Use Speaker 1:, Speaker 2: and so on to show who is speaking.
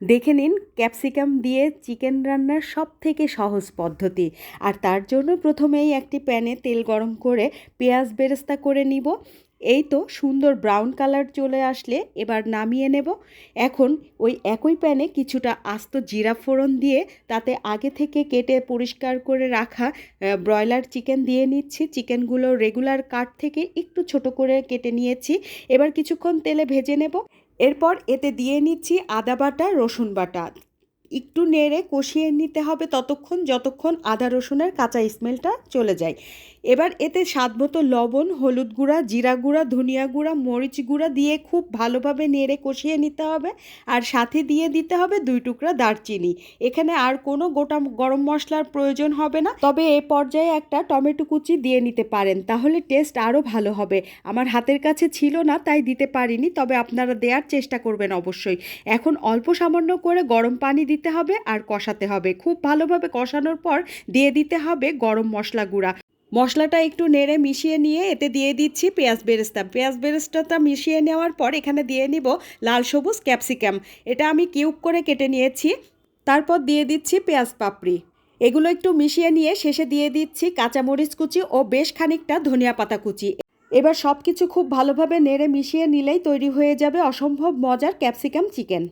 Speaker 1: দেখে নিন ক্যাপসিকাম দিয়ে চিকেন রান্নার সবথেকে সহজ পদ্ধতি। আর তার জন্য প্রথমেই একটি প্যানে তেল গরম করে পেঁয়াজ বেরেস্তা করে নিব। এই তো সুন্দর ব্রাউন কালার চলে আসলে এবার নামিয়ে নেব। এখন ওই একই প্যানে কিছুটা আস্ত জিরা ফোড়ন দিয়ে তাতে আগে থেকে কেটে পরিষ্কার করে রাখা ব্রয়লার চিকেন দিয়ে নিচ্ছি। চিকেনগুলো রেগুলার কাট থেকে একটু ছোট করে কেটে নিয়েছি। এবার কিছুক্ষণ তেলে ভেজে নেব। এরপর এতে দিয়ে নিচ্ছি আদা বাটা, রসুন বাটা। একটু নেড়ে কষিয়ে নিতে হবে ততক্ষণ যতক্ষণ আদা রসুনের কাঁচা স্মেলটা চলে যায়। এবার এতে স্বাদমতো লবণ, হলুদ গুঁড়া, জিরা গুঁড়া, ধনিয়া গুঁড়া, মরিচ গুঁড়া দিয়ে খুব ভালোভাবে নেড়ে কষিয়ে নিতে হবে। আর সাথে দিয়ে দিতে হবে 2 টুকরা দারচিনি। এখানে আর কোনো গোটা গরম মশলার প্রয়োজন হবে না, তবে এ পর্যায়ে একটা টমেটো কুচি দিয়ে নিতে পারেন, তাহলে টেস্ট আরও ভালো হবে। আমার হাতের কাছে ছিল না তাই দিতে পারিনি, তবে আপনারা দেওয়ার চেষ্টা করবেন অবশ্যই। এখন অল্প সামান্য করে গরম পানি দিতে হবে আর কষাতে হবে। খুব ভালোভাবে কষানোর পর দিয়ে দিতে হবে গরম মশলা গুঁড়া। মশলাটা একটু নেড়ে মিশিয়ে নিয়ে এতে দিয়ে দিচ্ছি পেঁয়াজ বেরেস্তা। পেঁয়াজ বেরেস্তাটা মিশিয়ে নেওয়ার পর এখানে দিয়ে নিব লাল সবুজ ক্যাপসিকাম। এটা আমি কিউব করে কেটে নিয়েছি। তারপর দিয়ে দিচ্ছি পেঁয়াজ পাপড়ি। এগুলো একটু মিশিয়ে নিয়ে শেষে দিয়ে দিচ্ছি কাঁচামরিচ কুচি ও বেশ খানিকটা ধনিয়া পাতা কুচি। এবার সব কিছু খুব ভালোভাবে নেড়ে মিশিয়ে নিলেই তৈরি হয়ে যাবে অসম্ভব মজার ক্যাপসিকাম চিকেন।